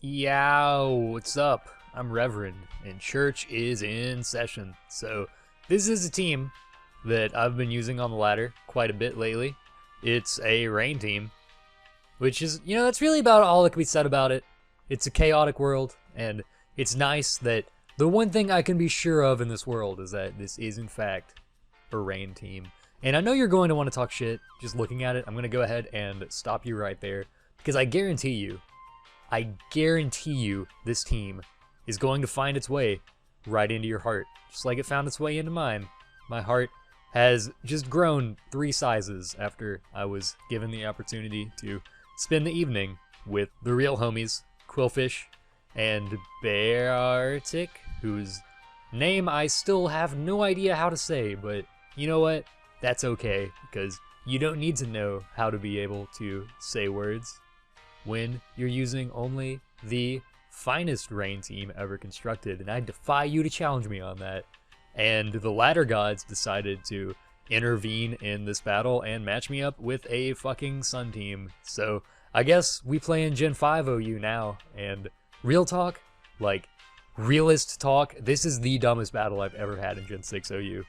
Yow, what's up? I'm Reverend, and church is in session. So, this is a team that I've been using on the ladder quite a bit lately. It's a rain team, which is, that's really about all that can be said about it. It's a chaotic world, and it's nice that the one thing I can be sure of in this world is that this is, in fact, a rain team. And I know you're going to want to talk shit just looking at it. I'm going to go ahead and stop you right there, because I guarantee you this team is going to find its way right into your heart, just like it found its way into mine. My heart has just grown 3 sizes after I was given the opportunity to spend the evening with the real homies, Qwilfish and Beartic, whose name I still have no idea how to say, but you know what? That's okay, because you don't need to know how to be able to say words when you're using only the finest rain team ever constructed, and I defy you to challenge me on that. And the ladder gods decided to intervene in this battle and match me up with a fucking sun team. So I guess we play in Gen 5 OU now, and real talk, like realist talk, this is the dumbest battle I've ever had in Gen 6 OU.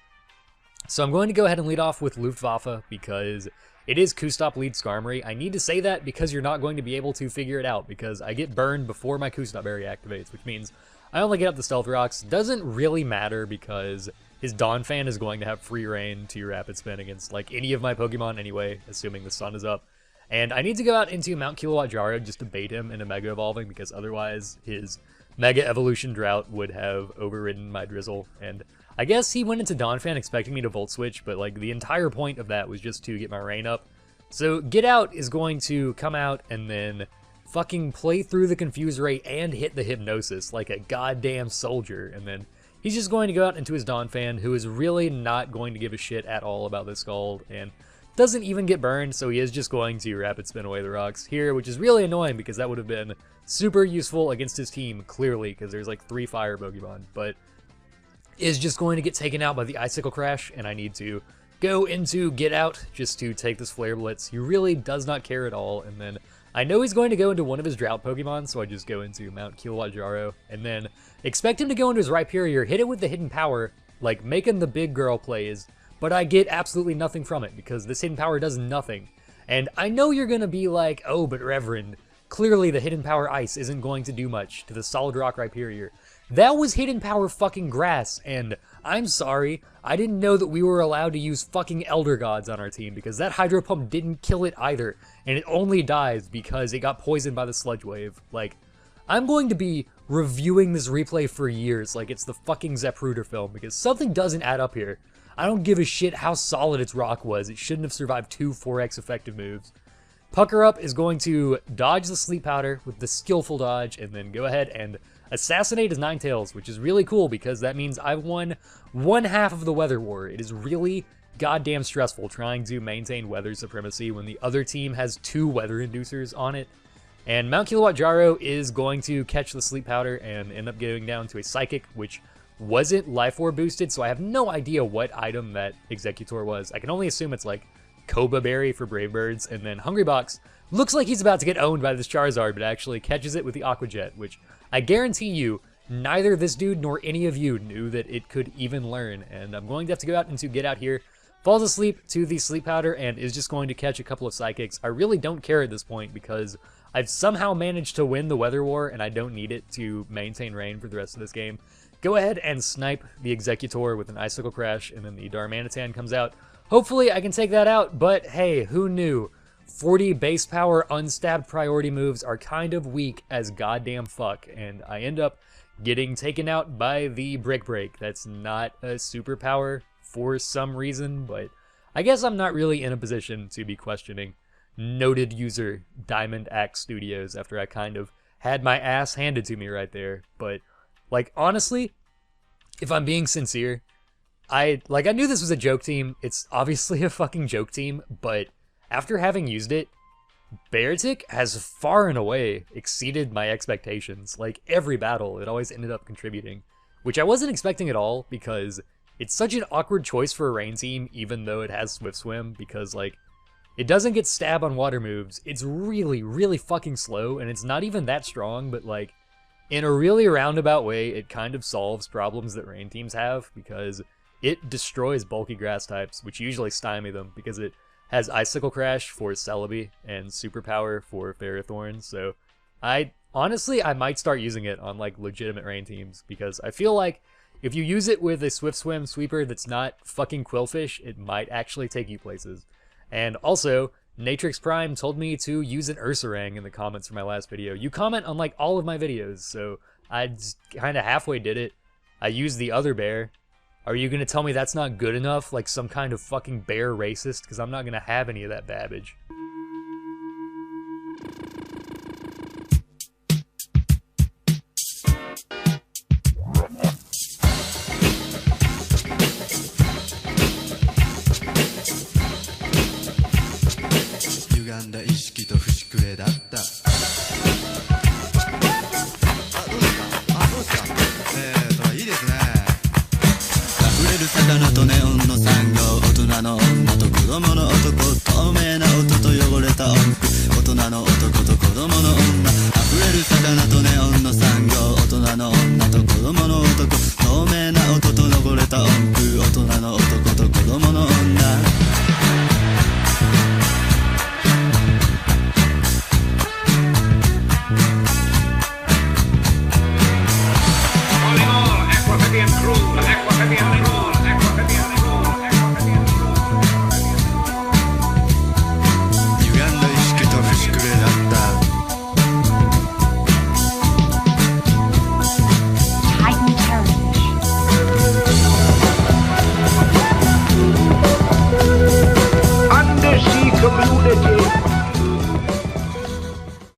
So I'm going to go ahead and lead off with Luftwaffe because it is Q-Stop lead Skarmory. I need to say that because you're not going to be able to figure it out, because I get burned before my Q-Stop berry activates, which means I only get up the Stealth Rocks. Doesn't really matter because his Donphan is going to have free reign to Rapid Spin against like any of my Pokemon anyway, assuming the sun is up. And I need to go out into Mount Kilowattjaro just to bait him into Mega Evolving, because otherwise his Mega Evolution Drought would have overridden my Drizzle. And I guess he went into Donphan expecting me to Volt Switch, but like the entire point of that was just to get my rain up. So Get Out is going to come out and then fucking play through the Confuse Ray and hit the Hypnosis like a goddamn soldier. And then he's just going to go out into his Donphan, who is really not going to give a shit at all about this Scald, and doesn't even get burned, so he is just going to Rapid Spin away the rocks here, which is really annoying because that would have been super useful against his team, clearly, because there's like 3 fire Pokemon, but is just going to get taken out by the Icicle Crash, and I need to go into Get Out just to take this Flare Blitz. He really does not care at all, and then I know he's going to go into one of his Drought Pokemon, so I just go into Mount Kilowattjaro, and then expect him to go into his Rhyperior, hit it with the Hidden Power, like making the big girl plays, but I get absolutely nothing from it because this Hidden Power does nothing. And I know you're going to be like, oh, but Reverend, clearly the Hidden Power Ice isn't going to do much to the Solid Rock Rhyperior. That was Hidden Power fucking Grass, and I'm sorry, I didn't know that we were allowed to use fucking Elder Gods on our team because that Hydro Pump didn't kill it either, and it only dies because it got poisoned by the Sludge Wave. Like, I'm going to be reviewing this replay for years like it's the fucking Zapruder film because something doesn't add up here. I don't give a shit how solid its rock was. It shouldn't have survived 2 4x effective moves. Pucker Up is going to dodge the Sleep Powder with the skillful dodge and then go ahead and assassinate his Ninetales, which is really cool because that means I've won 1/2 of the Weather War. It is really goddamn stressful trying to maintain weather supremacy when the other team has 2 weather inducers on it. And Mount Kilowattjaro is going to catch the Sleep Powder and end up going down to a Psychic, which wasn't Life Orb boosted, so I have no idea what item that Executor was. I can only assume it's like Koba Berry for Brave Birds, and then Hungrybox looks like he's about to get owned by this Charizard, but actually catches it with the Aqua Jet, which I guarantee you, neither this dude nor any of you knew that it could even learn, and I'm going to have to go out into Get Out here, falls asleep to the Sleep Powder, and is just going to catch a couple of Psychics. I really don't care at this point because I've somehow managed to win the Weather War, and I don't need it to maintain rain for the rest of this game. Go ahead and snipe the Executor with an Icicle Crash, and then the Darmanitan comes out. Hopefully I can take that out, but hey, who knew? 40 base power unstabbed priority moves are kind of weak as goddamn fuck, and I end up getting taken out by the Brick Break. That's not a superpower for some reason, but I guess I'm not really in a position to be questioning noted user Diamond Axe Studios after I kind of had my ass handed to me right there. But like, honestly, if I'm being sincere, I knew this was a joke team. It's obviously a fucking joke team, but after having used it, Beartic has far and away exceeded my expectations. Like, every battle, it always ended up contributing, which I wasn't expecting at all because it's such an awkward choice for a rain team, even though it has Swift Swim, because, like, It doesn't get stab on water moves. It's really, really fucking slow, and it's not even that strong, but like, in a really roundabout way, it kind of solves problems that rain teams have, because it destroys bulky grass types, which usually stymie them, because it has Icicle Crash for Celebi and Superpower for Ferrothorn, so honestly, I might start using it on like legitimate rain teams, because I feel like if you use it with a Swift Swim sweeper that's not fucking Qwilfish, it might actually take you places. And also, Natrix Prime told me to use an Ursaring in the comments for my last video. You comment on like all of my videos, so I just kind of halfway did it. I used the other bear. Are you gonna tell me that's not good enough, like some kind of fucking bear racist? Because I'm not gonna have any of that babbage.